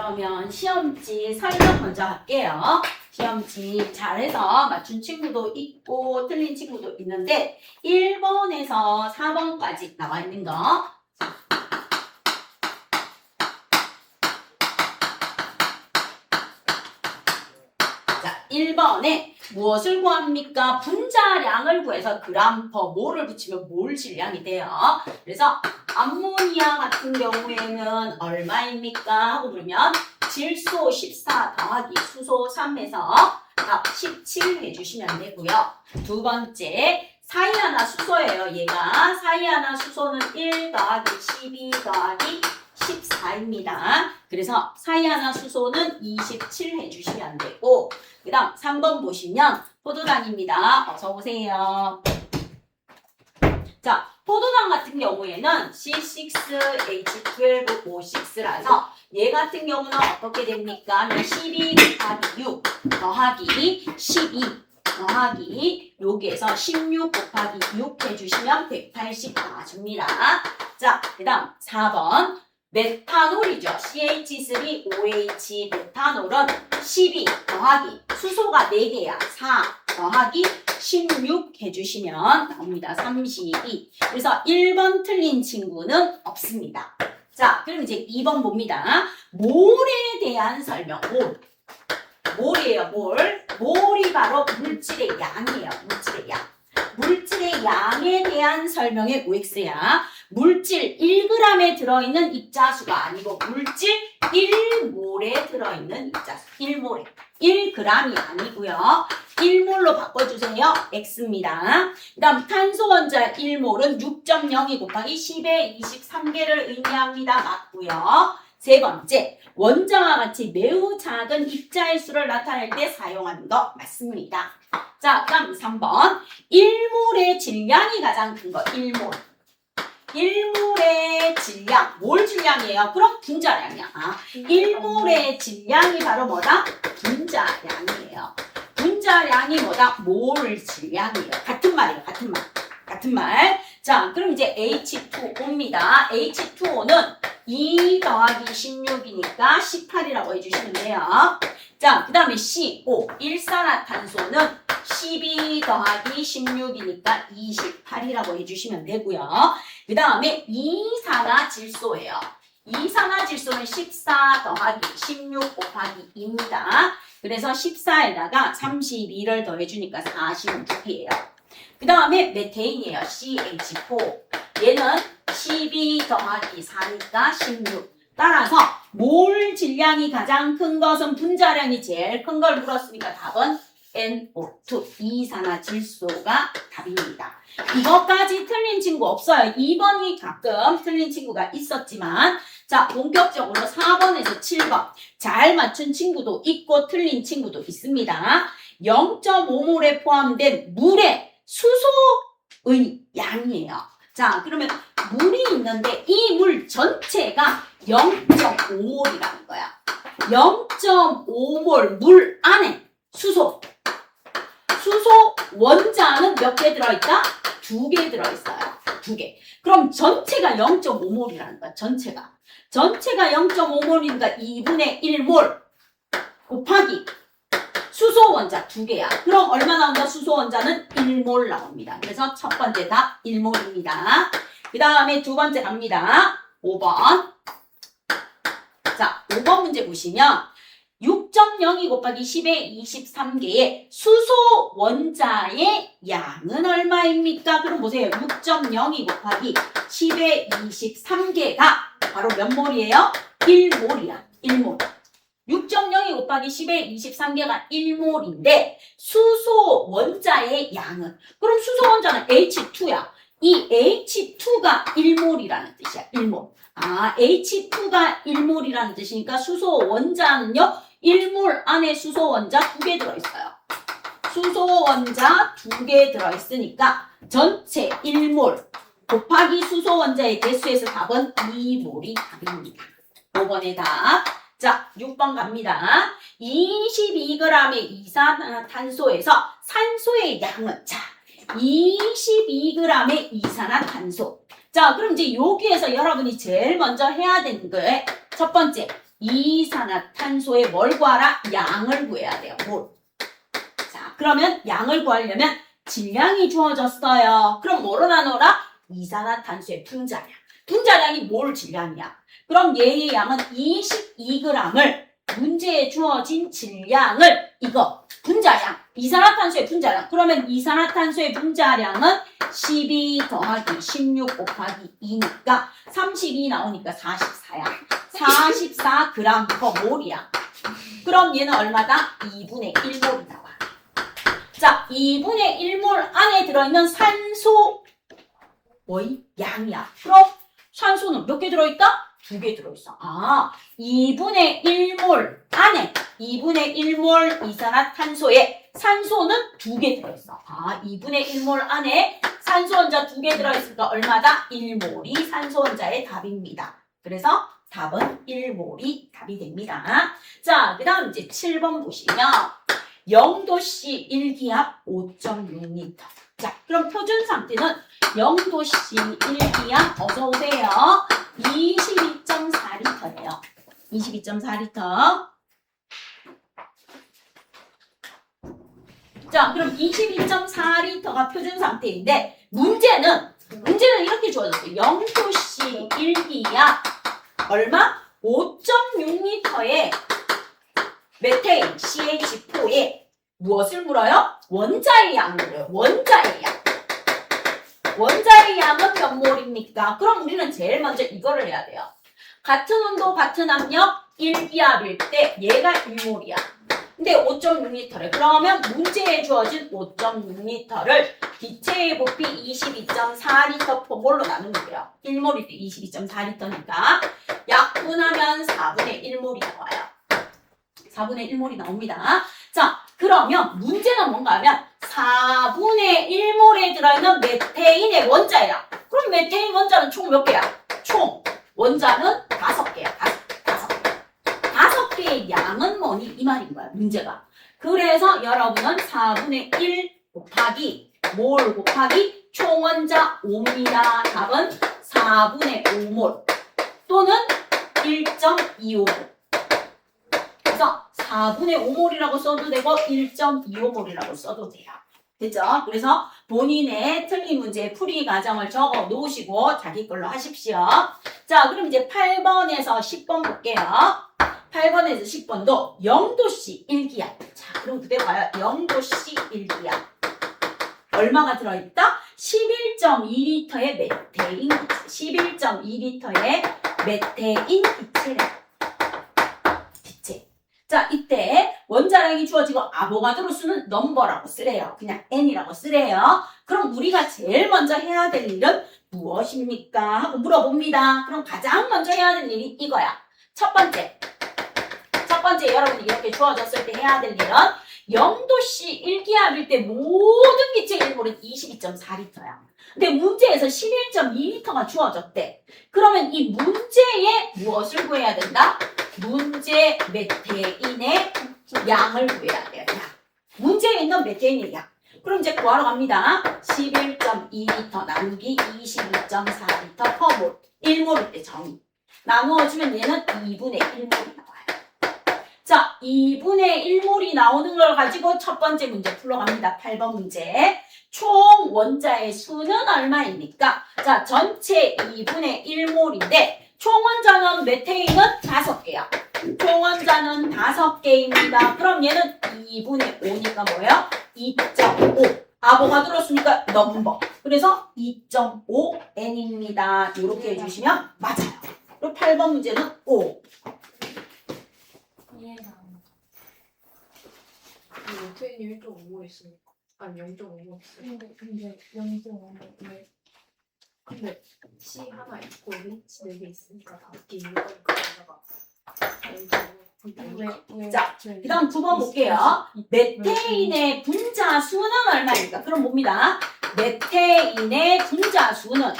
그러면 시험지 설명 먼저 할게요. 시험지 잘해서 맞춘 친구도 있고 틀린 친구도 있는데 1번에서 4번까지 나와 있는 거. 자, 1번에 무엇을 구합니까? 분자량을 구해서 그램퍼 몰을 붙이면 몰 질량이 돼요. 그래서 암모니아 같은 경우에는 얼마입니까? 하고 물으면 질소 14 더하기 수소 3에서 답 17 해주시면 되고요. 두 번째, 사이아나수소예요. 얘가 사이아나수소는 1 더하기 12 더하기 14입니다. 그래서 사이아나수소는 27 해주시면 되고, 그 다음 3번 보시면 포도당입니다. 어서 오세요. 자, 포도당 같은 경우에는 C6H12O6라서 얘 같은 경우는 어떻게 됩니까? 12 곱하기 6 더하기 12 더하기 여기에서 16 곱하기 6 해주시면 180 나와줍니다. 자, 그 다음 4번 메탄올이죠. CH3OH 메탄올은 12 더하기 수소가 4개야. 4 더하기 16 해주시면 나옵니다. 32. 그래서 1번 틀린 친구는 없습니다. 자, 그럼 이제 2번 봅니다. 몰에 대한 설명. 몰이에요, 몰. 몰이 바로 물질의 양이에요. 물질의 양. 물질의 양에 대한 설명의 OX야. 물질 1g에 들어있는 입자수가 아니고 물질 1몰에 들어있는 입자수. 1몰에. 1g이 아니고요. 1몰로 바꿔주세요. X입니다. 그 다음 탄소 원자 1몰은 6.02 곱하기 10의 23개를 의미합니다. 맞고요. 세 번째, 원자와 같이 매우 작은 입자의 수를 나타낼 때 사용하는 거 맞습니다. 자, 그다음 3번. 1몰의 질량이 가장 큰 거. 1몰. 1몰의 질량. 몰 질량이에요. 그럼 분자량이야. 1몰의 질량이 바로 뭐다? 분자량이에요. 분자량이 뭐다? 몰 질량이에요. 같은 말이에요. 같은 말. 같은 말. 자, 그럼 이제 H2O입니다. H2O는 2 더하기 16이니까 18이라고 해주시면 돼요. 자, 그 다음에 CO, 일산화탄소는 12 더하기 16이니까 28이라고 해주시면 되고요. 그 다음에 이산화질소예요. 이산화질소는 14 더하기 16 곱하기 2입니다. 그래서 14에다가 32를 더해주니까 46이에요. 그 다음에 메테인이에요. CH4. 얘는 12 더하기 4니까 16. 따라서 몰 질량이 가장 큰 것은 분자량이 제일 큰 걸 물었으니까 답은 NO2 이산화질소가 답입니다. 이것까지 틀린 친구 없어요. 2번이 가끔 틀린 친구가 있었지만 자, 본격적으로 4번에서 7번 잘 맞춘 친구도 있고 틀린 친구도 있습니다. 0.5몰에 포함된 물의 수소의 양이에요. 자, 그러면 물이 있는데 이 물 전체가 0.5몰이라는 거야. 0.5몰 물 안에 수소 원자는 몇 개 들어있다? 2개 들어있어요. 2개. 그럼 전체가 0.5몰이라는 거야. 전체가 0.5몰이니까 2분의 1몰 곱하기 수소 원자 2개야. 그럼 얼마 나온다? 수소 원자는 1몰 나옵니다. 그래서 첫 번째 답 1몰입니다. 그 다음에 두 번째 갑니다. 5번. 자, 5번 문제 보시면 6.02 곱하기 10의 23개의 수소 원자의 양은 얼마입니까? 그럼 보세요. 6.02 곱하기 10의 23개가 바로 몇 몰이에요? 1몰이야. 1몰. 6.02 곱하기 10의 23개가 1몰인데 수소 원자의 양은 그럼 수소 원자는 H2야. 이 H2가 1몰이라는 뜻이야. 1몰. H2가 1몰이라는 뜻이니까 수소 원자는요. 1몰 안에 수소 원자 2개 들어있어요. 수소 원자 2개 들어있으니까 전체 1몰 곱하기 수소 원자의 개수에서 답은 2몰이 답입니다. 5번의 답. 자, 6번 갑니다. 22g의 이산화탄소에서 산소의 양은 자, 22g의 이산화탄소. 자, 그럼 이제 여기에서 여러분이 제일 먼저 해야 되는 거에 첫 번째, 이산화탄소의 뭘 구하라? 양을 구해야 돼요. 몰. 자, 그러면 양을 구하려면 질량이 주어졌어요. 그럼 뭐로 나누라? 이산화탄소의 분자량. 분자량이 몰 질량이야. 그럼 얘의 양은 22g을 문제에 주어진 질량을 이거 분자량, 이산화탄소의 분자량. 그러면 이산화탄소의 분자량은 12 더하기 16 곱하기 2니까 32 나오니까 44야. 44g/몰이야. 그럼 얘는 얼마다? 2분의 1몰이 나와. 자, 2분의 1몰 안에 들어있는 산소 뭐이? 양이야. 그럼 산소는 몇 개 들어있다? 2개 들어있어. 아, 2분의 1몰 안에 2분의 1몰 이산화탄소에 산소는 2개 들어있어. 아, 2분의 1몰 안에 산소 원자 2개 들어있으니까 얼마다? 1몰이 산소 원자의 답입니다. 그래서 답은 1몰이 답이 됩니다. 자, 그 다음 이제 7번 보시면 0도씨 1기압 5.6L. 자, 그럼 표준 상태는 0도씨 1기압 어서오세요. 22.4L예요. 22.4L. 자, 그럼 22.4L가 표준 상태인데 문제는 이렇게 주어졌어요. 0도씨 1기압 얼마? 5.6L의 메테인 CH4에 무엇을 물어요? 원자의 양을 물어요. 원자의 양. 원자의 양은 몇 몰입니까? 그럼 우리는 제일 먼저 이거를 해야 돼요. 같은 온도, 같은 압력, 1기압일 때 얘가 1몰이야. 근데 5.6L래. 그러면 문제에 주어진 5.6L를 기체의 부피 22.4L/몰로 나누면 돼요. 1몰일 때 22.4L니까 약분하면 4분의 1몰이 나와요. 4분의 1몰이 나옵니다. 자, 그러면 문제는 뭔가 하면 4분의 1몰에 들어있는 메테인의 원자야. 그럼 메테인 원자는 총 몇 개야? 총 원자는 5개야. 5개의 양은 뭐니? 이 말인 거야, 문제가. 그래서 여러분은 4분의 1 곱하기 몰 곱하기 총 원자 5입니다. 답은 4분의 5몰 또는 1.25몰. 그래서 4분의 5몰이라고 써도 되고 1.25몰이라고 써도 돼요. 됐죠? 그래서 본인의 틀린 문제 풀이 과정을 적어 놓으시고 자기 걸로 하십시오. 자, 그럼 이제 8번에서 10번 볼게요. 8번에서 10번도 0도씨 1기압. 자, 그럼 그대로 봐요. 0도씨 1기압. 얼마가 들어있다? 11.2L의 메테인 기체. 11.2L의 메테인 기체래. 자, 이때 원자량이 주어지고 아보가드로 수는 넘버라고 쓰래요. 그냥 n이라고 쓰래요. 그럼 우리가 제일 먼저 해야 될 일은 무엇입니까? 하고 물어봅니다. 그럼 가장 먼저 해야 될 일이 이거야. 첫 번째 여러분이 이렇게 주어졌을 때 해야 될 일은 0도씨 1기압일 때 모든 기체 1몰은 22.4L야. 근데 문제에서 11.2L가 주어졌대. 그러면 이 문제에 무엇을 구해야 된다? 문제 메테인의 양을 구해야 돼요. 양. 문제에 있는 메테인의 양. 그럼 이제 구하러 갑니다. 11.2L 나누기 22.4L/몰. 1몰일 때 정의. 나누어주면 얘는 2분의 1몰이 나와요. 자, 2분의 1몰이 나오는 걸 가지고 첫 번째 문제 풀러갑니다. 8번 문제. 총 원자의 수는 얼마입니까? 자, 전체 2분의 1몰인데 총 원자는 메테인은 5개야. 총 원자는 5개입니다. 그럼 얘는 2분의 5니까 뭐예요? 2.5. 아보가드로 쓰니까 넘버. 그래서 2.5n입니다. 이렇게 해주시면 맞아요. 그리고 8번 문제는 5. 메테인이 1.5 있으니까. 아니 0.5 있으니까. 근데 0.5는 왜? 근데 C 하나 있고 H 4개 있으니까 다 웃기 이유가 그거다가 자, 그 다음 9번 볼게요. 메테인의 분자 수는 얼마입니까? 그럼 봅니다. 메테인의 분자 수는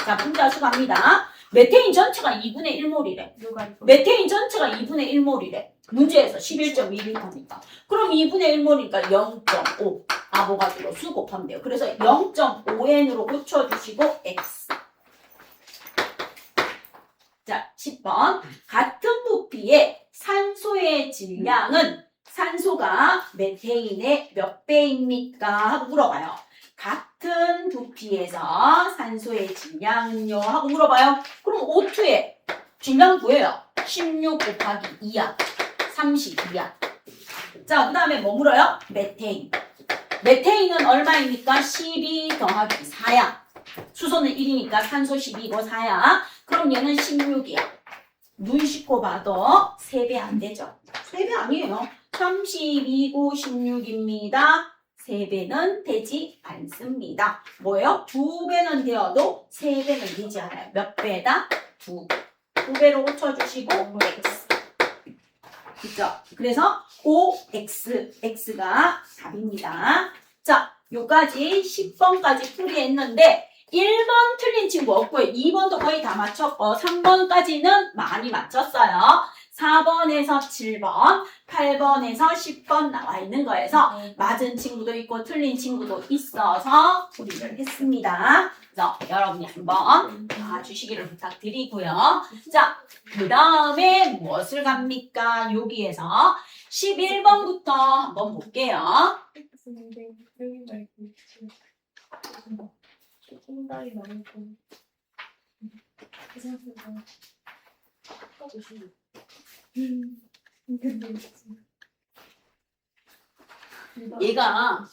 자, 분자 수 갑니다. 메테인 전체가 2분의 1몰이래. 메테인 전체가 2분의 1몰이래. 문제에서 11.2L니까. 그럼 2분의 1몰이니까 0.5. 아보가드로 수 곱하면 돼요. 그래서 0.5n으로 고쳐주시고 x. 자, 10번. 같은 부피 부피의 산소의 질량은 산소가 메테인의 몇 배입니까? 하고 물어봐요. 같은 부피에서 산소의 질량은요? 하고 물어봐요. 그럼 O2의 질량 구해요. 16 곱하기 2야. 32야. 자, 그 다음에 뭐 물어요? 메테인. 메테인은 얼마입니까? 12 더하기 4야. 수소는 1이니까 산소 12고 4야. 그럼 얘는 16이야. 눈 씻고 봐도 3배 안 되죠? 3배 아니에요. 32고 16입니다. 3배는 되지 않습니다. 뭐예요? 2배는 되어도 3배는 되지 않아요. 몇 배다? 2배. 2배로 고쳐주시고 X. 그죠? 그래서 OX, X가 답입니다. 자, 요까지 10번까지 풀이했는데 1번 틀린 친구 없고요. 2번도 거의 다 맞췄고 3번까지는 많이 맞췄어요. 4번에서 7번, 8번에서 10번 나와 있는 거에서 맞은 친구도 있고 틀린 친구도 있어서 풀이를 했습니다. 그래서 여러분이 한번 봐주시기를 부탁드리고요. 자, 그 다음에 무엇을 갑니까? 여기에서 11번부터 한번 볼게요. 근데 여기 말고 지금 흰다리 말고 그 생각보다 깎아주시고 근데 얘가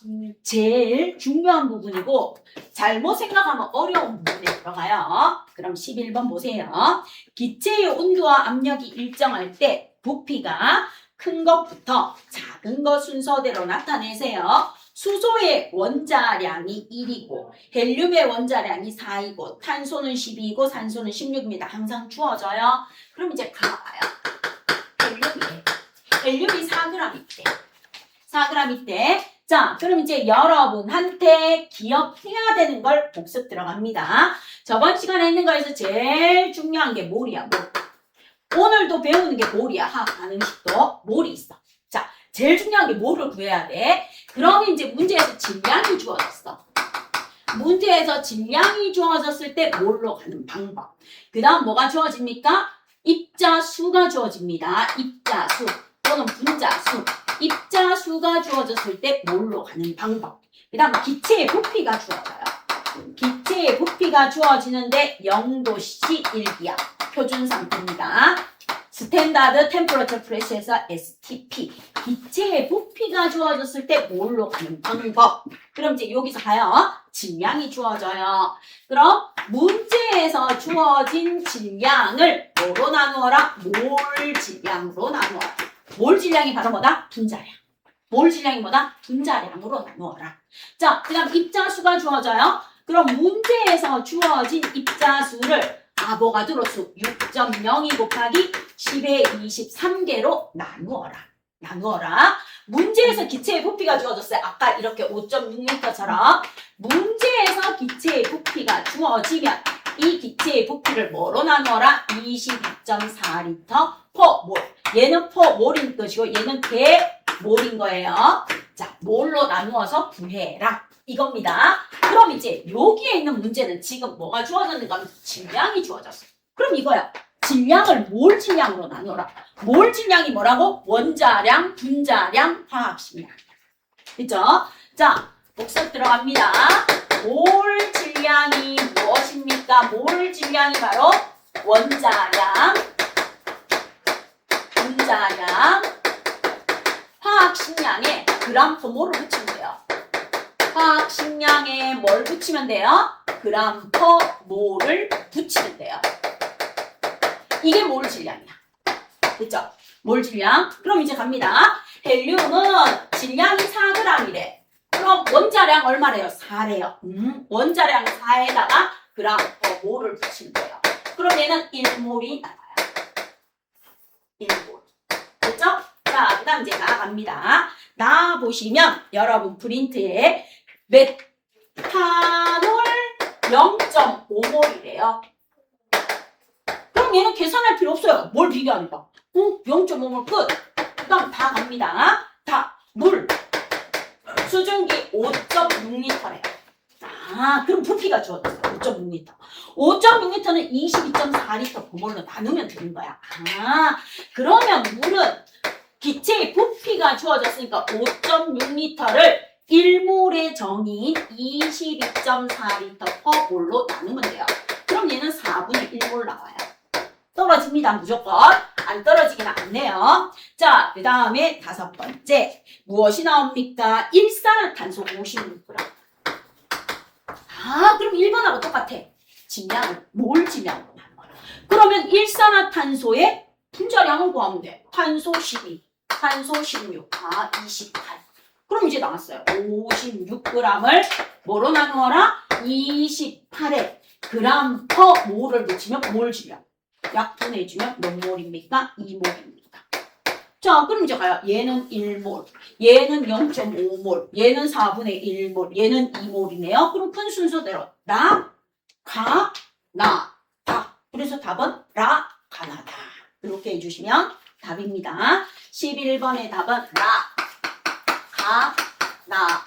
제일 중요한 부분이고 잘못 생각하면 어려운 부분에 들어가요. 그럼 11번 보세요. 기체의 온도와 압력이 일정할 때 부피가 큰 것부터 작은 것 순서대로 나타내세요. 수소의 원자량이 1이고 헬륨의 원자량이 4이고 탄소는 12이고 산소는 16입니다. 항상 주어져요. 그럼 이제 가봐요. 헬륨이 4g 있대. 4g 있대. 자, 그럼 이제 여러분한테 기억해야 되는 걸 복습 들어갑니다. 저번 시간에 했는 거에서 제일 중요한 게 몰이야, 몰. 오늘도 배우는 게 몰이야. 화학 반응식도 몰이 있어. 자, 제일 중요한 게 몰을 구해야 돼. 그럼 이제 문제에서 질량이 주어졌어. 문제에서 질량이 주어졌을 때 몰로 가는 방법. 그 다음 뭐가 주어집니까? 입자수가 주어집니다. 입자수 또는 분자수. 입자수가 주어졌을 때 몰로 가는 방법. 그 다음 기체의 부피가 주어져요. 기체의 부피가 주어지는데 0도씨 1기압. 표준 상태입니다. 스탠다드 템퍼러처 프레셔에서 STP. 기체의 부피가 주어졌을 때 몰로 가는 방법. 그럼 이제 여기서 가요. 질량이 주어져요. 그럼 문제에서 주어진 질량을 뭐로 나누어라? 몰 질량으로 나누어라. 몰 질량이 바로 뭐다? 분자량. 몰 질량이 뭐다? 분자량으로 나누어라. 자, 그 다음 입자수가 주어져요. 그럼 문제에서 주어진 입자수를 아보가드로수 6.02 곱하기 10의 23개로 나누어라. 문제에서 기체의 부피가 주어졌어요. 아까 이렇게 5.6L처럼 문제에서 기체의 부피가 주어지면 이 기체의 부피를 뭐로 나누어라? 22.4L per 몰. 얘는 per 몰인 것이고 얘는 개몰인 거예요. 자, 몰로 나누어서 구해라. 이겁니다. 그럼 이제 여기에 있는 문제는 지금 뭐가 주어졌는가 하면 질량이 주어졌어. 그럼 이거야. 질량을 몰 질량으로 나누어라. 몰 질량이 뭐라고? 원자량, 분자량, 화학식량. 그죠? 자, 복습 들어갑니다. 몰 질량이 무엇입니까? 몰 질량이 바로 원자량, 분자량, 화학식량에 그램 퍼 몰을 붙이면 돼요. 화학식량에 뭘 붙이면 돼요? 그램 퍼 몰을 붙이면 돼요. 이게 몰 질량이야. 됐죠? 몰 질량. 그럼 이제 갑니다. 헬륨은 질량이 4g이래. 그럼 원자량 얼마래요? 4래요. 원자량 4에다가 그램 퍼 몰을 붙이면 돼요. 그럼 얘는 1몰이 나와요. 1몰. 됐죠? 자, 그 다음 이제 나아갑니다. 나와보시면 여러분 프린트에 메탄올 0.5몰이래요. 그럼 얘는 계산할 필요 없어요. 뭘 비교하니까. 0.5몰 끝. 그 다음 다 갑니다. 다 물. 수증기 5.6L래요. 그럼 부피가 주어졌어요. 5.6L. 5.6L는 22.4L 버몰로 나누면 되는 거야. 그러면 물은 기체의 부피가 주어졌으니까 5.6L를 1몰의 정의인 22.4L 퍼몰로 나누면 돼요. 그럼 얘는 4분의 1몰 나와요. 떨어집니다. 무조건. 안 떨어지긴 않네요. 자, 그 다음에 5번째. 무엇이 나옵니까? 일산화탄소 56g. 그럼 1번하고 똑같아. 질량은 몰 질량으로 하는 거야. 그러면 일산화탄소의 분자량을 구하면 돼. 탄소 12, 탄소 16, 28. 그럼 이제 나왔어요. 56g을 뭐로 나누어라? 28에 그람 퍼 몰을 붙이면 몰 질량. 약분해주면 몇 몰입니까? 2몰입니다. 자, 그럼 이제 가요. 얘는 1몰, 얘는 0.5몰, 얘는 4분의 1몰, 얘는 2몰이네요. 그럼 큰 순서대로 라, 가, 나, 다. 그래서 답은 라, 가, 나, 다. 이렇게 해주시면 답입니다. 11번의 답은 라, 가, 나, 다.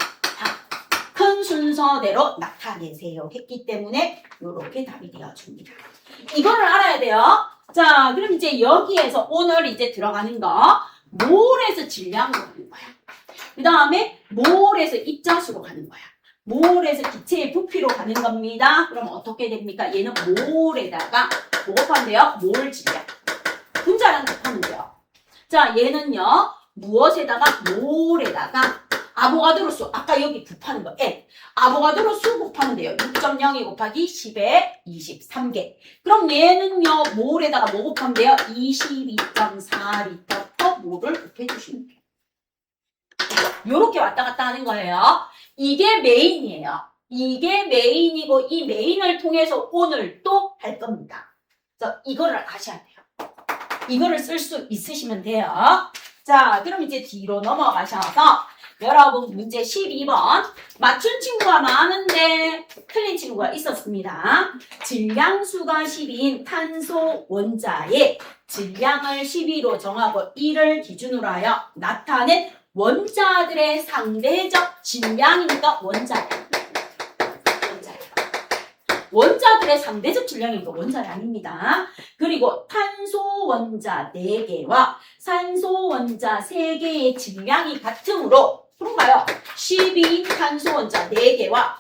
큰 순서대로 나타내세요. 했기 때문에 이렇게 답이 되어줍니다. 이거를 알아야 돼요. 자, 그럼 이제 여기에서 오늘 이제 들어가는 거 몰에서 질량으로 가는 거야. 그 다음에 몰에서 입자수로 가는 거야. 몰에서 기체의 부피로 가는 겁니다. 그럼 어떻게 됩니까? 얘는 몰에다가 뭐 곱한대요? 몰 질량. 분자량 곱하면 돼요. 자, 얘는요. 무엇에다가? 몰에다가 아보가드로 수. 아까 여기 곱하는 거. N. 아보가드로 수 곱하면 돼요. 6.02 곱하기 10에 23개. 그럼 얘는요. 몰에다가 뭐 곱하면 돼요? 22.4L per 몰을 곱해주시면 돼요. 요렇게 왔다 갔다 하는 거예요. 이게 메인이에요. 이게 메인이고 이 메인을 통해서 오늘 또 할 겁니다. 그래서 이거를 아셔야 돼요. 이거를 쓸 수 있으시면 돼요. 자, 그럼 이제 뒤로 넘어가셔서 여러분 문제 12번 맞춘 친구가 많은데 틀린 친구가 있었습니다. 질량수가 10인 탄소 원자의 질량을 12로 정하고 1을 기준으로 하여 나타낸 원자들의 상대적 질량이니까 원자량. 원자들의 상대적 질량이니까 원자량입니다. 그리고 탄소 원자 4개와 산소 원자 3개의 질량이 같으므로 그런가요? 12인 탄소 원자 4개와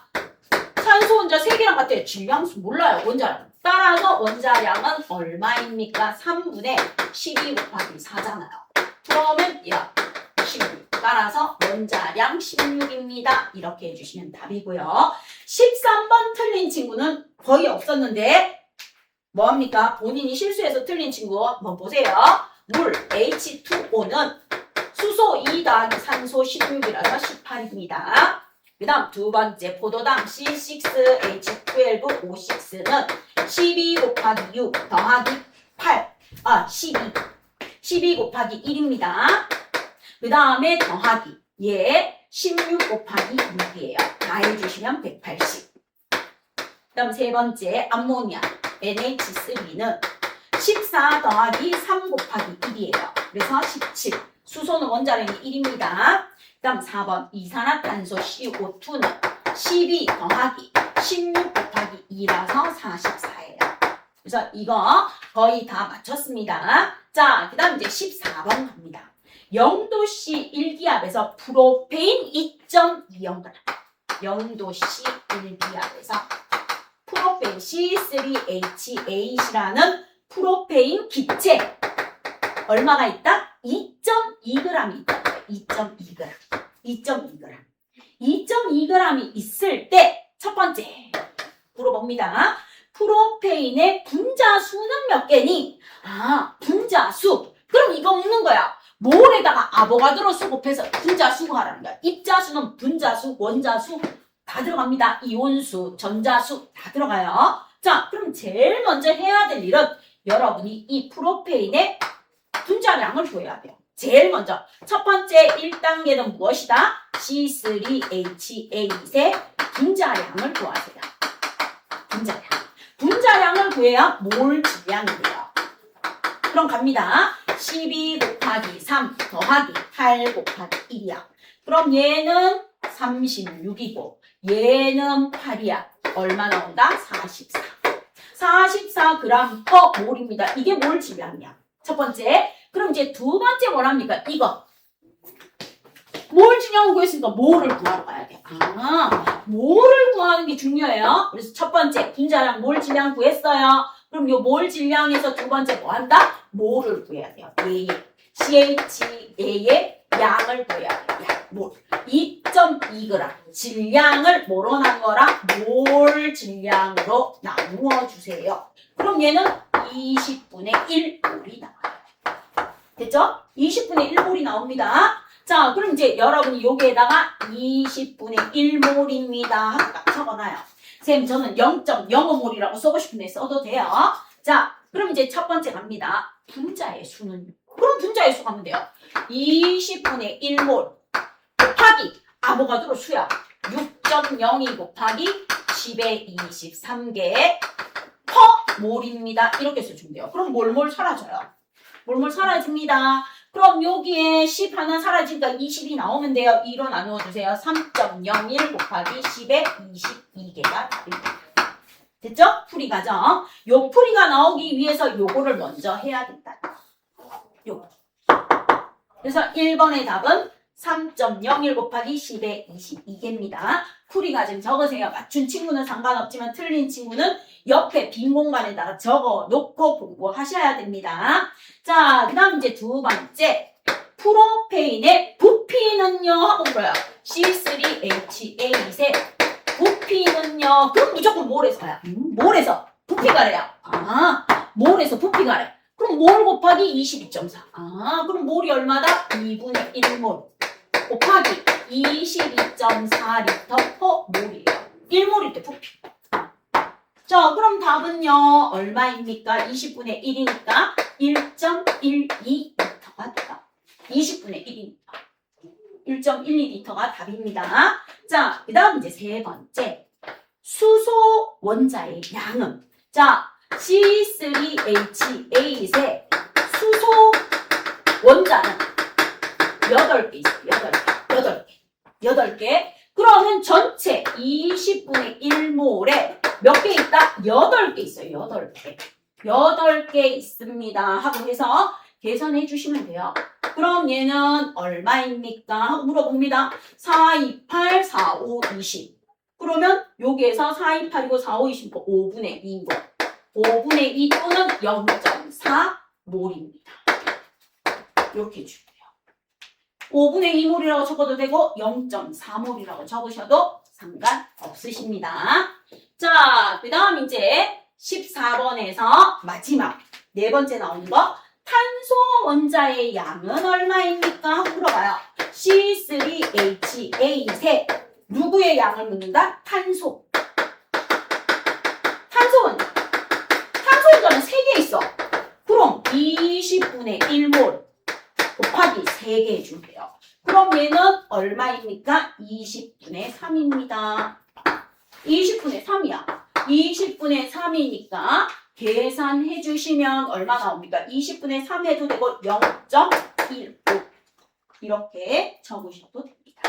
산소 원자 3개랑 같아요. 질량수 몰라요. 원자량. 따라서 원자량은 얼마입니까? 3분의 12 곱하기 4잖아요. 그러면 16. 따라서 원자량 16입니다. 이렇게 해주시면 답이고요. 13번 틀린 친구는 거의 없었는데 뭐합니까? 본인이 실수해서 틀린 친구 한번 보세요. 물 H2O는 수소 2 더하기 산소 16이라서 18입니다. 그 다음 두 번째 포도당 C6H12O6는 12 곱하기 6 더하기 12 곱하기 1입니다. 그 다음에 더하기 16 곱하기 6이에요. 다 해주시면 180. 그 다음 세 번째 암모니아 NH3는 14 더하기 3 곱하기 1이에요. 그래서 17. 수소는 원자량이 1입니다. 그 다음 4번 이산화탄소 CO2는 12 더하기 16 곱하기 2라서 44예요. 그래서 이거 거의 다 맞췄습니다. 자, 그 다음 이제 14번 갑니다. 0도씨 1기압에서 프로페인 2.20g. 0도씨 1기압에서 프로페인 C3H8이라는 프로페인 기체 얼마가 있다? 2.2g이 있다. 2.2g. 2.2g. 2.2g이 있을 때 첫 번째 물어봅니다. 프로페인의 분자수는 몇 개니? 분자수. 그럼 이거 묻는 거야. 몰에다가 아보가드로 수 곱해서 분자수 하라는 거야. 입자수는 분자수, 원자수 다 들어갑니다. 이온수, 전자수 다 들어가요. 자, 그럼 제일 먼저 해야 될 일은 여러분이 이 프로페인의 분자량을 구해야 돼요. 제일 먼저 첫 번째 1단계는 무엇이다? C3H8의 분자량을 구하세요. 분자량을 구해야 몰 질량이 돼요. 그럼 갑니다. 12 곱하기 3 더하기 8 곱하기 1이야. 그럼 얘는 36이고 얘는 8이야. 얼마 나온다? 44. 44g per 몰입니다. 이게 몰 질량이야. 첫 번째. 그럼 이제 두 번째 뭐랍니까? 이거. 몰 질량을 구했으니까 몰을 구하러 가야 돼. 몰을 구하는 게 중요해요. 그래서 첫 번째 분자량 몰 질량 구했어요. 그럼 요 몰 질량에서 두 번째 뭐 한다? 몰을 구해야 돼요. A의 CHA의 양을 구해야 돼요. 양, 몰. 2.2g. 질량을 뭐로 나누어라? 몰 질량으로 나누어 주세요. 그럼 얘는 20분의 1몰이 나와요. 됐죠? 20분의 1몰이 나옵니다. 자, 그럼 이제 여러분이 여기에다가 20분의 1몰입니다. 하고 적어놔요. 쌤, 저는 0.05몰이라고 쓰고 싶은데 써도 돼요. 자, 그럼 이제 첫 번째 갑니다. 분자의 수는요? 그럼 분자의 수 가면 돼요. 20분의 1몰 곱하기 아보가드로 수야. 6.02 곱하기 10의 23개 퍼 몰입니다. 이렇게 써주면 돼요. 그럼 몰몰 사라져요. 몰몰 사라집니다. 그럼 여기에 10 하나 사라지니까 20이 나오면 돼요. 2로 나누어 주세요. 3.01 곱하기 10의 22개가 답입니다. 됐죠? 풀이 과정. 요 풀이가 나오기 위해서 요거를 먼저 해야 된다. 요거. 그래서 1번의 답은 3.01 곱하기 10의 22개입니다. 풀이 과정 적으세요. 맞춘 친구는 상관없지만 틀린 친구는 옆에 빈 공간에다가 적어 놓고 공부하셔야 됩니다. 자, 그 다음 이제 두 번째. 프로페인의 부피는요? 하고 물어요. C3H8의 부피는요? 그럼 무조건 몰에서야. 몰에서 부피가래요. 몰에서 부피가래. 그럼 몰 곱하기 22.4. 그럼 몰이 얼마다? 2분의 1몰 곱하기 22.4리터 per 몰이에요. 1몰일 때 부피. 자, 그럼 답은요, 얼마입니까? 20분의 1이니까 1.12리터가 돼요. 20분의 1이니까. 1.12리터가 답입니다. 자, 그 다음 이제 세 번째. 수소 원자의 양은. 자, C3H8의 수소 원자는 8개 있어요. 8개. 그러면 전체 20분의 1몰에 몇 개 있다? 8개 있어요. 8개. 8개 있습니다. 하고 해서 계산해 주시면 돼요. 그럼 얘는 얼마입니까? 하고 물어봅니다. 4, 2, 8, 4, 5, 20. 그러면 여기에서 4, 2, 8이고 4, 5, 20, 5분의 2인 거. 5분의 2 또는 0.4몰입니다. 이렇게 주세요. 5분의 2몰이라고 적어도 되고 0.4몰이라고 적으셔도 상관없으십니다. 자, 그 다음 이제 14번에서 마지막 네 번째 나오는 거. 탄소 원자의 양은 얼마입니까? 하고 물어봐요. C3H8의 누구의 양을 묻는다? 탄소. 탄소 원자. 탄소 원자는 3개 있어. 그럼 20분의 1몰 곱하기 3개 해줄게요. 그럼 얘는 얼마입니까? 20분의 3입니다. 20분의 3이야. 20분의 3이니까 계산해 주시면 얼마 나옵니까? 20분의 3 해도 되고 0.15 이렇게 적으셔도 됩니다.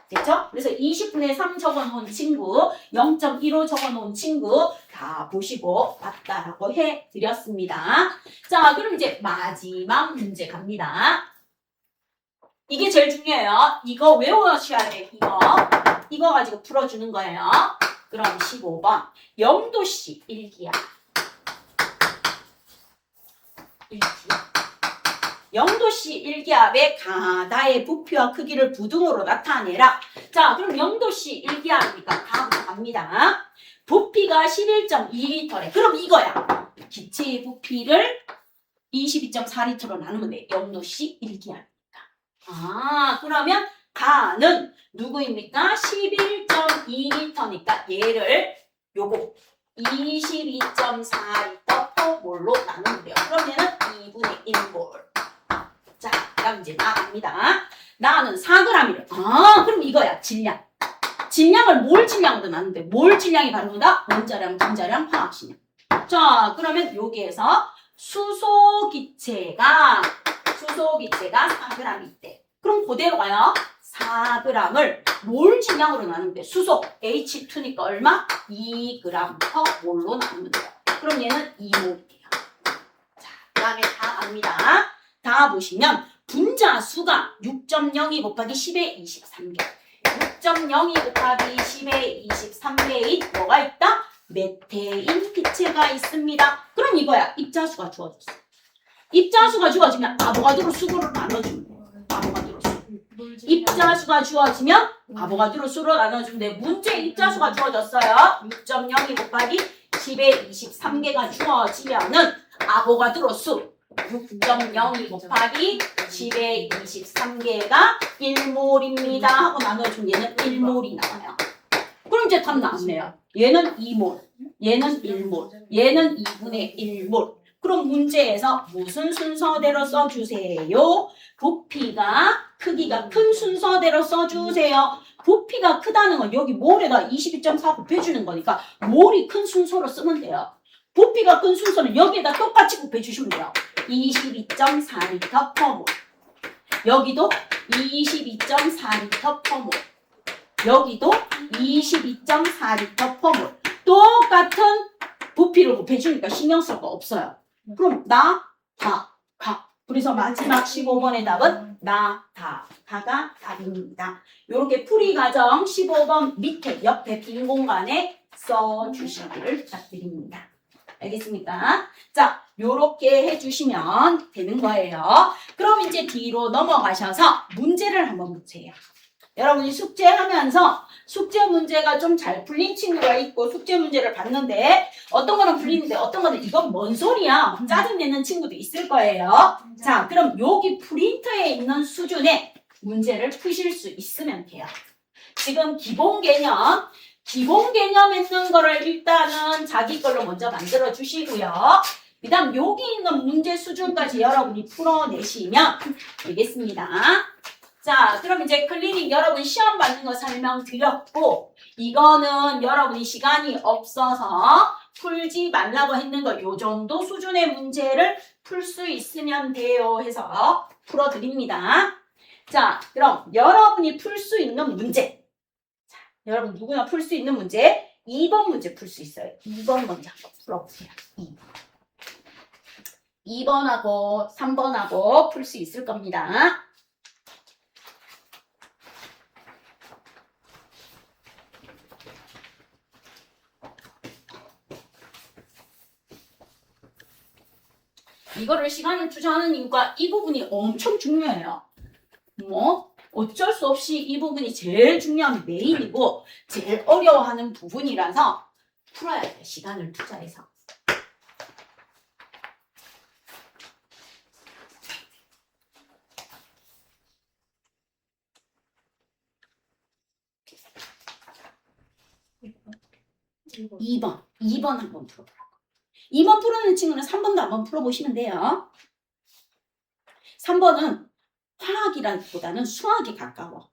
됐죠? 그래서 20분의 3 적어놓은 친구, 0.15 적어놓은 친구 다 보시고 맞다라고 해드렸습니다. 자, 그럼 이제 마지막 문제 갑니다. 이게 제일 중요해요. 이거 외우셔야 돼. 이거 가지고 풀어주는 거예요. 그럼 15번 0도씨 1기압 0도씨 1기압의 가다의 부피와 크기를 부등으로 나타내라. 자, 그럼 0도씨 1기압이니까 다음으로 갑니다. 부피가 11.2리터래. 그럼 이거야. 기체의 부피를 22.4리터로 나누면 돼. 0도씨 1기압이니까. 그러면 가는 누구입니까? 11.2리터니까 얘를 요거 22.4리터 per 몰로 나누면 돼요. 그럼 얘는 2분의 1몰. 자, 그럼 이제 나갑니다. 나는 4g이래. 그럼 이거야. 질량. 질량을 몰 질량으로 나누는데 몰 질량이 바로 뭐다? 원자량, 분자량, 화학식량. 자, 그러면 여기에서 수소 기체가 4g 있대. 그럼 그대로 가요. 4g을 몰 질량으로 나누면 돼. 수소 H2니까 얼마? 2g/몰로 나누면 돼요. 그럼 얘는 2몰이에요. 자, 그 다음에 다 갑니다. 다 보시면 분자수가 6.02 곱하기 10의 23개. 6.02 곱하기 10의 23개인 뭐가 있다? 메테인 기체가 있습니다. 그럼 이거야. 입자수가 주어졌어. 입자수가 주어지면 아보가드로 수로를 나눠주면 돼. 아보가드로 수. 입자수가 주어지면 아보가드로 수로 나눠주면 돼. 문제 입자수가 주어졌어요. 6.02 곱하기 10의 23개가 주어지면은 아보가드로 수 6.02 곱하기 10의 23개가 1몰입니다 하고 나눠주면 얘는 1몰이 나와요. 그럼 이제 답 나왔네요. 얘는 2몰, 얘는 1몰, 얘는 2분의 1몰. 그럼 문제에서 무슨 순서대로 써주세요? 부피가 크기가 큰 순서대로 써주세요. 부피가 크다는 건 여기 몰에다 22.4 곱해주는 거니까 몰이 큰 순서로 쓰면 돼요. 부피가 큰 순서는 여기에다 똑같이 곱해주시면 돼요. 22.4L/몰. 여기도 22.4L/몰. 여기도 22.4L/몰. 똑같은 부피를 곱해주니까 신경 쓸 거 없어요. 그럼 나, 다, 가. 그래서 마지막 15번의 답은 나, 다, 가가 답입니다. 이렇게 풀이 과정 15번 밑에 옆에 빈 공간에 써주시기를 부탁드립니다. 알겠습니까? 자, 요렇게 해주시면 되는 거예요. 그럼 이제 뒤로 넘어가셔서 문제를 한번 보세요. 여러분이 숙제하면서 숙제 문제가 좀 잘 풀린 친구가 있고 숙제 문제를 봤는데 어떤 거는 풀리는데 어떤 거는 이건 뭔 소리야? 짜증내는 친구도 있을 거예요. 자, 그럼 여기 프린터에 있는 수준의 문제를 푸실 수 있으면 돼요. 지금 기본 개념 있는 거를 일단은 자기 걸로 먼저 만들어 주시고요. 그 다음 여기 있는 문제 수준까지 여러분이 풀어내시면 되겠습니다. 자, 그럼 이제 클리닉 여러분 시험 받는 거 설명드렸고 이거는 여러분이 시간이 없어서 풀지 말라고 했는 거 요 정도 수준의 문제를 풀 수 있으면 돼요 해서 풀어드립니다. 자, 그럼 여러분이 풀 수 있는 문제. 자, 여러분 누구나 풀 수 있는 문제 2번 문제 풀 수 있어요. 2번 먼저 한번 풀어보세요. 2번하고 3번하고 풀 수 있을 겁니다. 이거를 시간을 투자하는 이유가 이 부분이 엄청 중요해요. 뭐 어쩔 수 없이 이 부분이 제일 중요한 메인이고 제일 어려워하는 부분이라서 풀어야 돼. 시간을 투자해서. 이 번 한번 풀어보라고. 2번 풀어낸 친구는 3번도 한번 풀어보시면 돼요. 3번은 화학이라기보다는 수학에 가까워.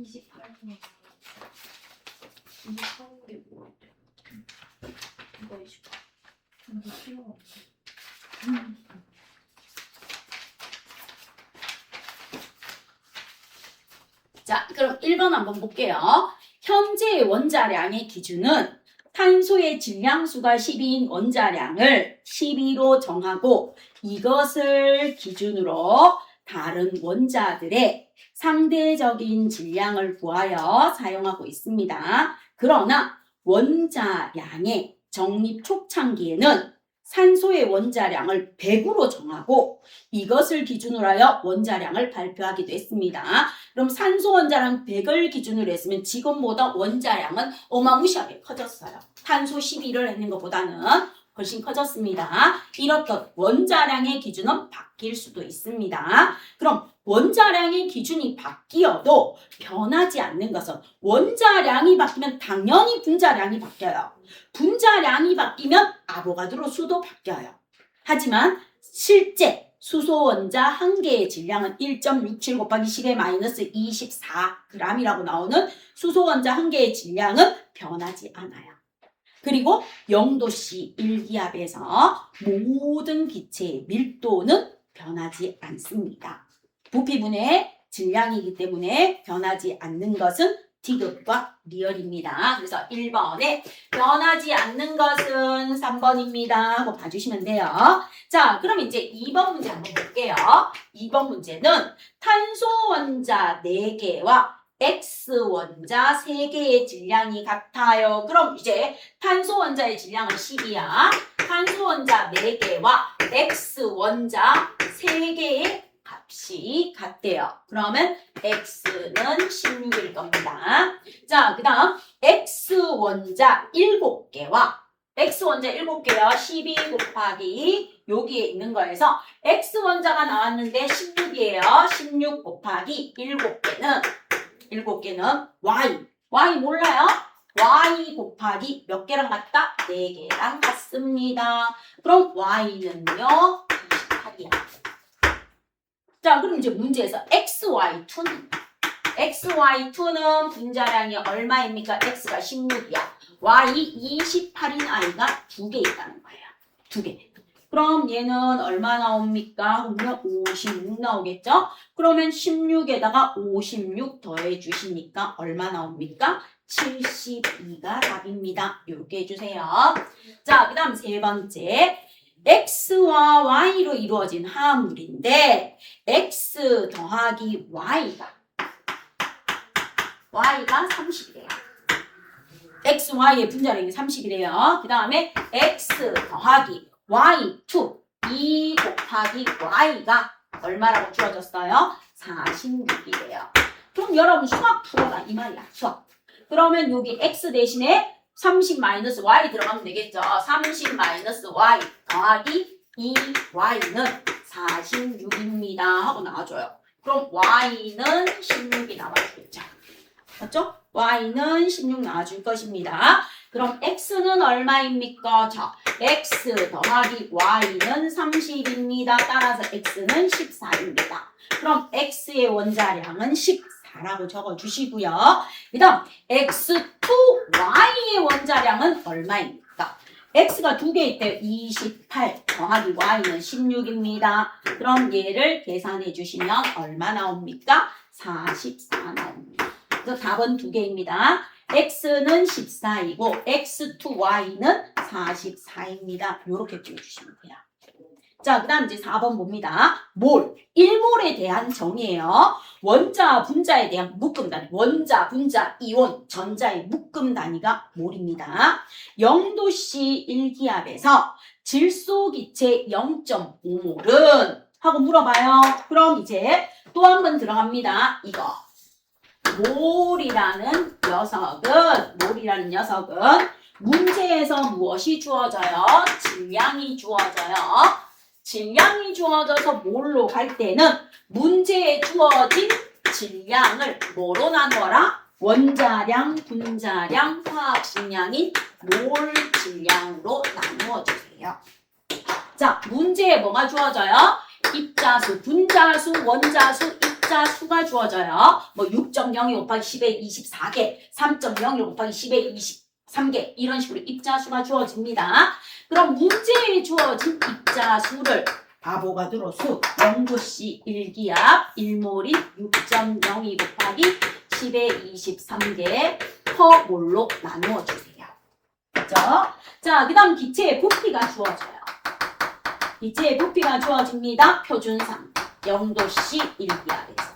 번 28분에 28개 뭐 이거 해줄까? 이거 필요가 없네. 자, 그럼 1번 한번 볼게요. 현재의 원자량의 기준은 탄소의 질량수가 12인 원자량을 12로 정하고 이것을 기준으로 다른 원자들의 상대적인 질량을 구하여 사용하고 있습니다. 그러나 원자량의 정립 초창기에는 산소의 원자량을 100으로 정하고 이것을 기준으로 하여 원자량을 발표하기도 했습니다. 그럼 산소 원자량 100을 기준으로 했으면 지금보다 원자량은 어마무시하게 커졌어요. 탄소 12를 했는 것보다는 훨씬 커졌습니다. 이렇듯 원자량의 기준은 바뀔 수도 있습니다. 그럼 원자량의 기준이 바뀌어도 변하지 않는 것은 원자량이 바뀌면 당연히 분자량이 바뀌어요. 분자량이 바뀌면 아보가드로 수도 바뀌어요. 하지만 실제 수소 원자 한 개의 질량은 1.67 곱하기 10의 마이너스 24g이라고 나오는 수소 원자 한 개의 질량은 변하지 않아요. 그리고 0도씨 1기압에서 모든 기체의 밀도는 변하지 않습니다. 부피분의 질량이기 때문에 변하지 않는 것은 디귿과 리얼입니다. 그래서 1번에 변하지 않는 것은 3번입니다. 하고 봐주시면 돼요. 자, 그럼 이제 2번 문제 한번 볼게요. 2번 문제는 탄소 원자 4개와 X원자 3개의 질량이 같아요. 그럼 이제 탄소 원자의 질량은 10이야. 탄소 원자 4개와 X원자 3개의 값이 같대요. 그러면 X는 16일 겁니다. 자, 그 다음 X원자 7개와 X원자 7개와 12 곱하기 여기에 있는 거에서 X원자가 나왔는데 16이에요. 16 곱하기 7개는 Y 몰라요? Y 곱하기 몇 개랑 같다? 4개랑 같습니다. 그럼 Y는요 28이야. 자, 그럼 이제 문제에서 XY2는 분자량이 얼마입니까? X가 16이야. Y 28인 I가 2개 있다는 거예요. 2개. 그럼 얘는 얼마 나옵니까? 그러면 56 나오겠죠? 그러면 16에다가 56 더해 주시니까 얼마 나옵니까? 72가 답입니다. 이렇게 해주세요. 자, 그 다음 세 번째. X와 Y로 이루어진 화합물인데 X 더하기 Y가 30이래요. X, Y의 분자량이 30이래요. 그 다음에 X 더하기 Y2 2 곱하기 Y가 얼마라고 주어졌어요? 46이래요. 그럼 여러분 수학 풀어라 이 말이야. 수학. 그러면 여기 X 대신에 30 마이너스 Y 들어가면 되겠죠. 30 마이너스 Y 더하기 2Y는 46입니다. 하고 나와줘요. 그럼 Y는 16이 나와주겠죠. 맞죠? Y는 16 나와줄 것입니다. 그럼 X는 얼마입니까? 자, X 더하기 Y는 30입니다. 따라서 X는 14입니다. 그럼 X의 원자량은 14라고 적어주시고요. 그 다음 X2Y의 원자량은 얼마입니까? X가 2개 있대요. 28 더하기 Y는 16입니다. 그럼 얘를 계산해 주시면 얼마 나옵니까? 44 나옵니다. 그래서 답은 2개입니다. X는 14이고 X2Y는 44입니다. 이렇게 띄워주시면 돼요. 자, 그 다음 이제 4번 봅니다. 몰. 1몰에 대한 정의예요. 원자, 분자에 대한 묶음 단위. 원자, 분자, 이온, 전자의 묶음 단위가 몰입니다. 0도씨 1기압에서 질소 기체 0.5몰은 하고 물어봐요. 그럼 이제 또 한 번 들어갑니다. 이거. 몰이라는 녀석은 문제에서 무엇이 주어져요? 질량이 주어져요. 질량이 주어져서 몰로 갈 때는 문제에 주어진 질량을 뭐로 나누어라? 원자량, 분자량, 화학 질량인 몰 질량으로 나누어 주세요. 자, 문제에 뭐가 주어져요? 입자수, 분자수, 원자수, 입자수가 주어져요. 뭐 6.02 곱하기 10의 24개, 3.01 곱하기 10의 23개 이런 식으로 입자수가 주어집니다. 그럼 문제에 주어진 입자수를 아보가드로 수 0도씨 1기압 1몰인 6.02 곱하기 10의 23개 퍼몰로 나누어 주세요. 그렇죠? 자, 그 다음 기체의 부피가 주어져요. 기체의 부피가 주어집니다. 표준상 0도씨 1기압에서.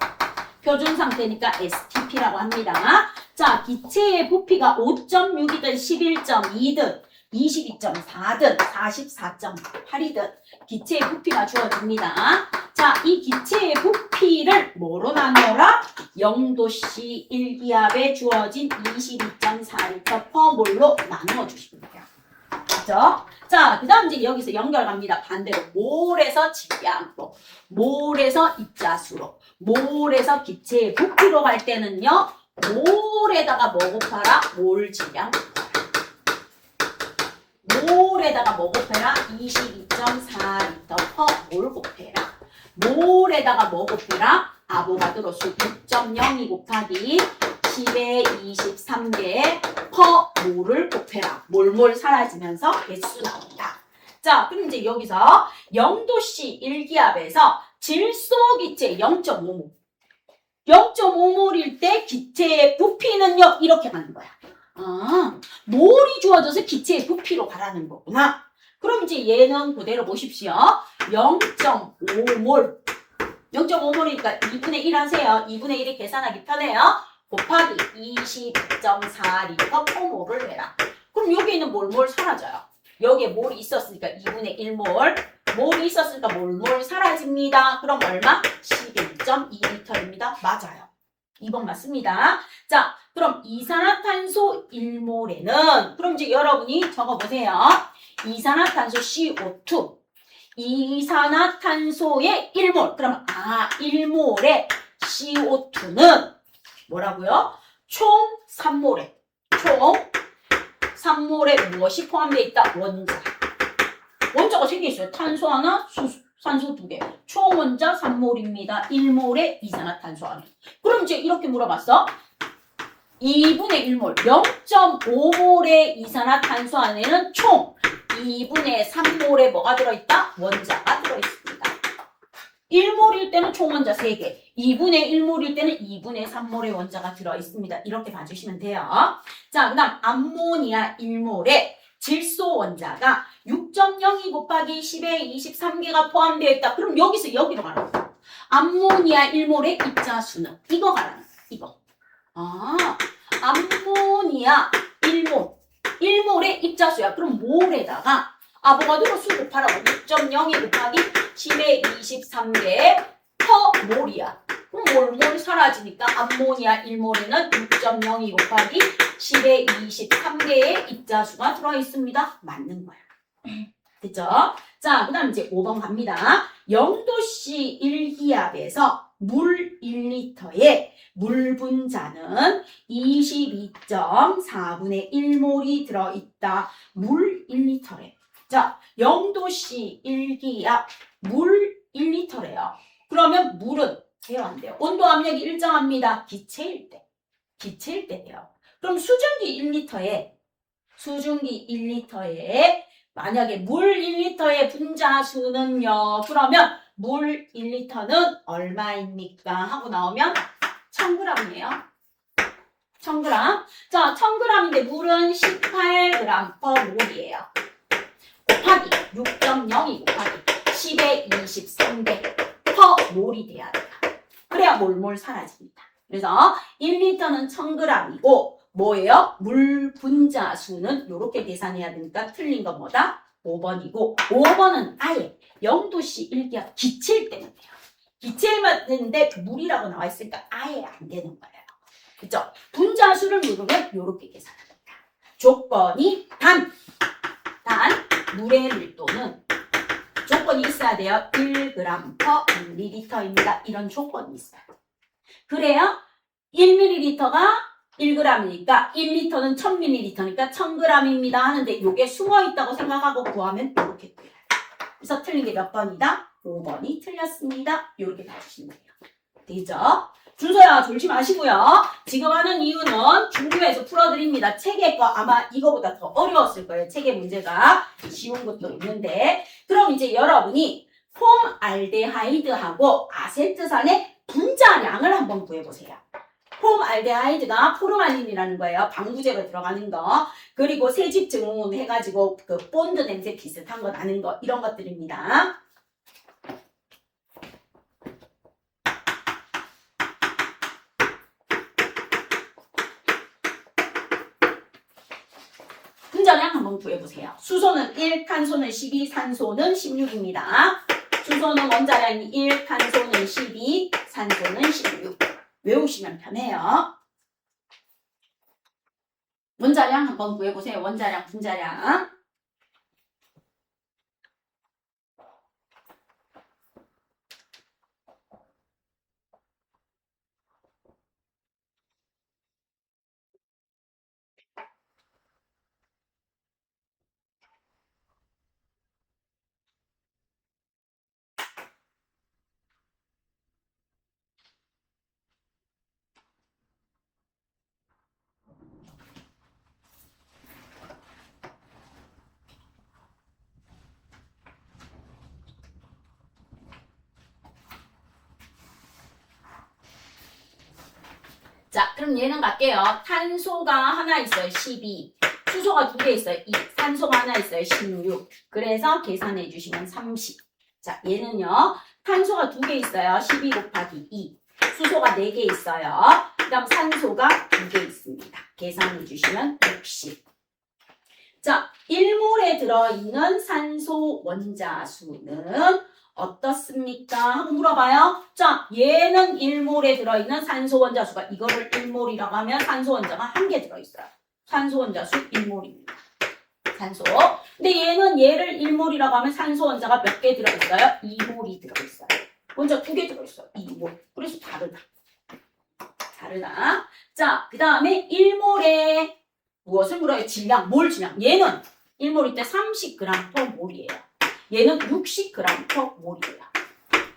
표준 상태니까 STP라고 합니다. 자, 기체의 부피가 5.6이든 11.2든 22.4든 44.8이든 기체의 부피가 주어집니다. 자, 이 기체의 부피를 뭐로 나누어라? 0도씨 1기압에 주어진 22.4리터 퍼몰로 나누어 주시면 돼요. 그렇죠? 자, 그 다음 이제 여기서 연결 갑니다. 반대로 몰에서 질량으로, 몰에서 입자수로, 몰에서 기체의 부피로 갈 때는요. 몰에다가 뭐 곱하라? 몰 질량 곱하라. 몰에다가 뭐 곱해라? 22.4리터 퍼 몰 곱해라. 몰에다가 뭐 곱해라? 아보가드로 수 6.02 곱하기 10의 23개 퍼 몰을 곱해라. 몰몰 사라지면서 개수 나온다. 자, 그럼 이제 여기서 0도씨 1기압에서 질소기체 0.5몰. 0.5몰일 때 기체의 부피는요, 이렇게 가는 거야. 아, 몰이 주어져서 기체의 부피로 가라는 거구나. 그럼 이제 얘는 그대로 보십시오. 0.5몰. 0.5몰이니까 2분의 1 하세요. 2분의 1이 계산하기 편해요. 곱하기 22.4리터 퍼몰을 해라. 그럼 여기 있는 몰몰 사라져요. 여기에 몰이 있었으니까 2분의 1몰. 몰이 있었으니까 몰몰 사라집니다. 그럼 얼마? 11.2리터입니다. 맞아요. 2번 맞습니다. 자, 그럼 이산화탄소 1몰에는 그럼 이제 여러분이 적어보세요. 이산화탄소 CO2 이산화탄소의 1몰. 그럼 1몰의 CO2는 뭐라고요? 총 3몰에 총 3몰에 무엇이 포함되어 있다? 원자. 원자가 3개 있어요. 탄소 하나, 산소 2개. 총 원자 3몰입니다. 1몰에 이산화탄소 안에. 그럼 이제 이렇게 물어봤어. 2분의 1몰, 0.5몰의 이산화탄소 안에는 총 2분의 3몰에 뭐가 들어있다? 원자가 들어있습니다. 1몰일 때는 총 원자 3개, 2분의 1몰일 때는 2분의 3몰의 원자가 들어있습니다. 이렇게 봐주시면 돼요. 자, 그 다음 암모니아 1몰에 질소 원자가 6.02 곱하기 10의 23개가 포함되어 있다. 그럼 여기서 여기로 가는 거야. 암모니아 1몰의 입자수는 이거 가라는 거야. 이거. 암모니아 1몰. 1몰의 입자수야. 그럼 몰에다가 아보가드로 수 곱하라고 6.02 곱하기 10의 23개 퍼 몰이야. 그럼 몰몰 사라지니까 암모니아 1몰에는 6.02 곱하기 10의 23개의 입자수가 들어있습니다. 맞는 거야. 됐죠? 자, 그 다음 이제 5번 갑니다. 0도씨 1기압에서 물 1리터에 물 분자는 22.4분의 1몰이 들어있다. 물 1리터래. 자, 0도씨 1기압 물 1리터래요. 그러면 물은 돼요, 안 돼요? 온도 압력이 일정합니다. 기체일 때. 기체일 때 돼요. 그럼 수증기 1리터에 만약에 물 1리터의 분자수는요. 그러면 물 1리터는 얼마입니까? 하고 나오면 1000g이에요. 1000g. 자, 1000g인데 물은 18g per 몰이에요. 곱하기 6.02 곱하기 10의 23배 per 몰이 돼야 돼요. 그래야 몰몰 사라집니다. 그래서 1리터는 1000g이고 뭐예요? 물 분자수는 이렇게 계산해야 되니까 틀린 건 뭐다? 5번이고 5번은 아예 0도씨 1기압 기체일 때는 돼요. 기체만 되는데 물이라고 나와 있으니까 아예 안 되는 거예요. 그죠? 분자수를 물으면 이렇게 계산합니다. 조건이 단 물의 밀도는 조건이 있어야 돼요. 1g per ml입니다. 이런 조건이 있어요. 그래야 1ml가 1g이니까 1리터는 1000ml니까 1000g입니다 하는데 이게 숨어있다고 생각하고 구하면 이렇게 돼요. 그래서 틀린 게 몇 번이다? 5번이 틀렸습니다. 이렇게 봐주시면 돼요. 되죠? 준서야 졸지 마시고요. 지금 하는 이유는 중교에서 풀어드립니다. 책의 거 아마 이거보다 더 어려웠을 거예요. 책의 문제가 쉬운 것도 있는데 그럼 이제 여러분이 폼알데하이드하고 아세트산의 분자량을 한번 구해보세요. 폼알데하이드가 포르말린이라는 거예요. 방부제로 들어가는 거. 그리고 세집 증후군 해가지고 그 본드 냄새 비슷한 거 나는 거 이런 것들입니다. 분자량 한번 구해보세요. 수소는 1, 탄소는 12, 산소는 16입니다. 수소는 원자량이 1, 탄소는 12, 산소는 16. 외우시면 편해요. 원자량 한번 구해보세요. 원자량, 분자량. 자, 그럼 얘는 갈게요. 탄소가 하나 있어요. 12. 수소가 2개 있어요. 2. 산소가 하나 있어요. 16. 그래서 계산해 주시면 30. 자, 얘는요. 탄소가 2개 있어요. 12 곱하기 2. 수소가 4개 있어요. 그 다음 산소가 2개 있습니다. 계산해 주시면 60. 자, 1몰에 들어있는 산소 원자수는 어떻습니까? 한번 물어봐요. 자, 얘는 1몰에 들어있는 산소 원자수가 이거를 1몰이라고 하면 산소 원자가 1개 들어있어요. 산소 원자수 1몰입니다. 산소. 근데 얘는 얘를 1몰이라고 하면 산소 원자가 몇 개 들어있어요? 2몰이 들어있어요. 원자 2개 들어있어요. 2몰. 그래서 다르다. 다르다. 자, 그 다음에 1몰에 무엇을 물어요? 질량, 몰 질량. 얘는 1몰일 때 30g per 몰이에요. 얘는 60g per 몰이에요.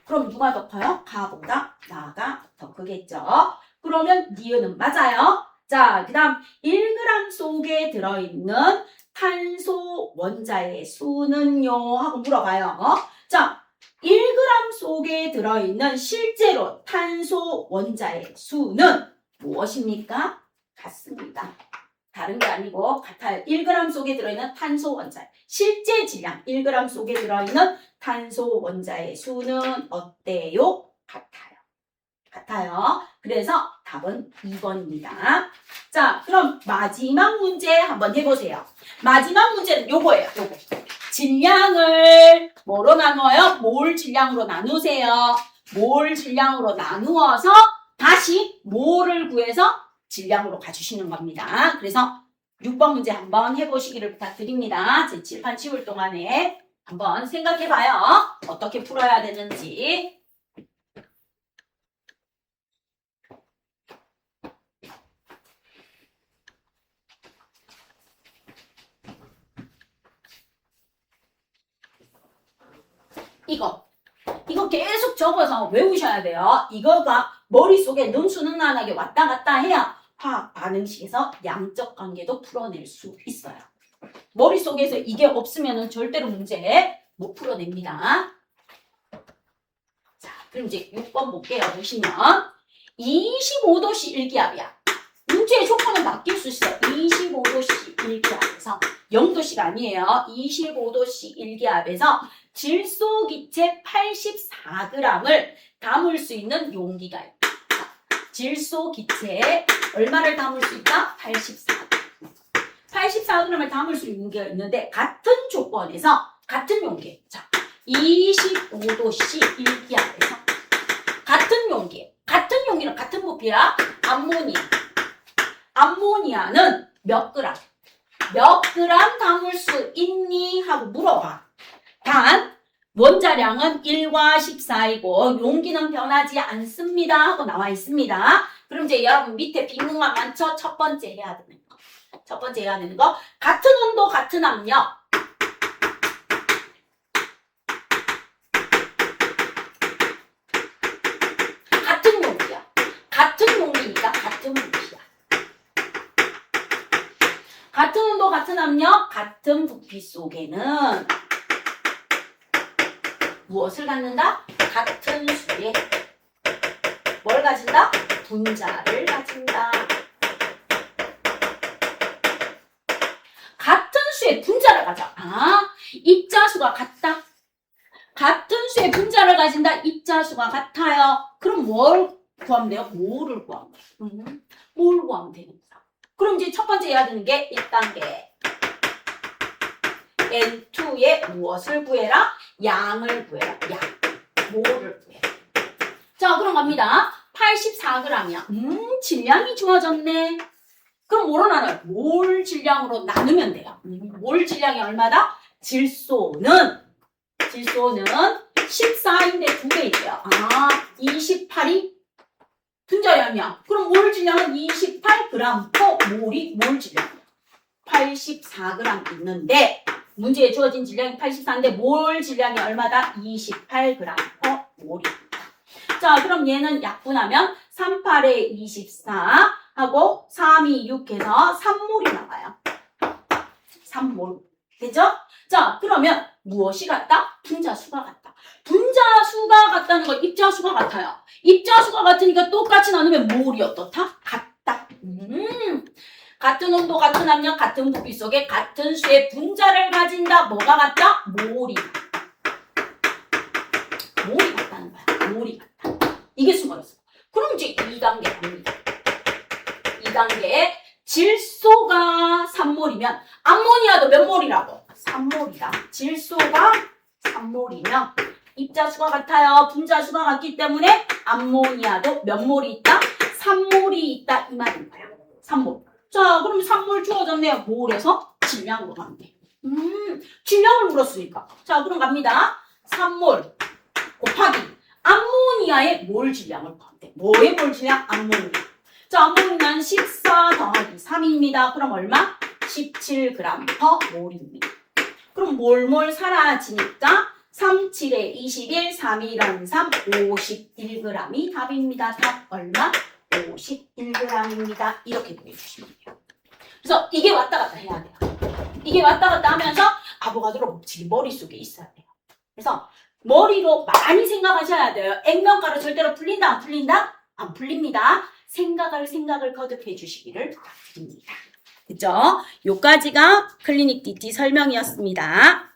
그럼 누가 더 커요? 가보다 나가 더 크겠죠? 그러면 니은은 맞아요. 자, 그 다음 1g 속에 들어있는 탄소 원자의 수는요? 하고 물어봐요. 자, 1g 속에 들어있는 실제로 탄소 원자의 수는 무엇입니까? 같습니다. 다른 게 아니고 같아요. 1g 속에 들어있는 탄소 원자 실제 질량 1g 속에 들어있는 탄소 원자의 수는 어때요? 같아요. 같아요. 그래서 답은 2번입니다. 자, 그럼 마지막 문제 한번 해보세요. 마지막 문제는 요거예요. 요거. 질량을 뭐로 나눠요? 몰 질량으로 나누세요. 몰 질량으로 나누어서 다시 몰을 구해서 질량으로 가주시는 겁니다. 그래서 6번 문제 한번 해보시기를 부탁드립니다. 제 칠판 치울 동안에 한번 생각해봐요. 어떻게 풀어야 되는지. 이거 계속 적어서 외우셔야 돼요. 이거가 머릿속에 능수능란하게 왔다 갔다 해야 화학 반응식에서 양적 관계도 풀어낼 수 있어요. 머릿속에서 이게 없으면 절대로 문제 못 풀어냅니다. 자, 그럼 이제 6번 볼게요. 보시면 25도씨 일기압이야. 문제의 조건은 바뀔 수 있어요. 25도씨 일기압에서 0도씨가 아니에요. 25도씨 일기압에서 질소기체 84g을 담을 수 있는 용기가 있다. 질소기체에 얼마를 담을 수 있다? 84g. 84g을 담을 수 있는 게 있는데 같은 조건에서 같은 용기. 자, 25도씨 일기압에서 같은 용기. 같은 용기는 같은 부피야. 암모니아. 암모니아는 몇 그램? 몇 그램 담을 수 있니? 하고 물어봐. 단 원자량은 1과 14이고 용기는 변하지 않습니다 하고 나와 있습니다. 그럼 이제 여러분 밑에 빈문만 많죠? 첫 번째 해야 되는 거. 첫 번째 해야 되는 거. 같은 온도 같은 압력. 같은 용기야. 같은 용기니까 같은 부피야. 같은 온도 같은 압력 같은 부피 속에는 무엇을 갖는다? 같은 수의 뭘 가진다? 분자를 가진다. 같은 수의 분자를 가져. 아, 입자수가 같다. 같은 수의 분자를 가진다. 입자수가 같아요. 그럼 뭘 구하면 돼요? 몰을 구하면 돼요. 몰 구하면 되는 거야. 그럼 이제 첫 번째 해야 되는 게 1단계. N2의 무엇을 구해라? 양을 구해라. 양. 몰을 구해라. 자, 그럼 갑니다. 84g이야. 질량이 좋아졌네. 그럼 뭐로 나눠요? 몰 질량으로 나누면 돼요. 몰 질량이 얼마다? 질소는 14인데 2배 있대요. 아, 28이 분자량이야. 그럼 몰 질량은 28g per 몰이 몰 질량이야. 84g 있는데 문제에 주어진 질량이 84인데 몰 질량이 얼마다? 28g per 몰이야. 자, 그럼 얘는 약분하면 38에 24 하고 3이 6 해서 3몰이 나와요. 3몰. 되죠? 자, 그러면 무엇이 같다? 분자수가 같다. 분자수가 같다는 건 입자수가 같아요. 입자수가 같으니까 똑같이 나누면 몰이 어떻다? 같다. 같다. 같은 온도, 같은 압력, 같은 부피 속에 같은 수의 분자를 가진다. 뭐가 같다? 몰이. 몰이 같다는 거야. 몰이 같다. 이게 수거였어. 그럼 이제 2단계 갑니다. 2단계 질소가 3몰이면 암모니아도 몇 몰이라고? 3몰이다. 질소가 3몰이면 입자수가 같아요. 분자수가 같기 때문에 암모니아도 몇 몰이 있다? 3몰이 있다. 이 말인 거야. 3몰. 자, 그럼 3몰 주어졌네요. 몰에서 질량으로 가면 돼. 질량을 물었으니까. 자, 그럼 갑니다. 3몰 곱하기 암모니아의 몰 질량을 구하면 돼. 뭐의 몰 질량? 암모니아. 자, 암모니아는 14 더하기 3입니다. 그럼 얼마? 17g/몰입니다. 그럼 몰몰 사라지니까 3, 7에 21, 3, 1은 3, 51g이 답입니다. 답 얼마? 51g입니다. 이렇게 구해주시면 돼요. 그래서 이게 왔다 갔다 해야 돼요. 이게 왔다 갔다 하면서 아보가드로 법칙이 머릿속에 있어야 돼요. 그래서 머리로 많이 생각하셔야 돼요. 액면가로 절대로 풀린다, 안 풀린다? 안 풀립니다. 생각을 거듭해 주시기를 부탁드립니다. 그죠? 요까지가 클리닉 DT 설명이었습니다.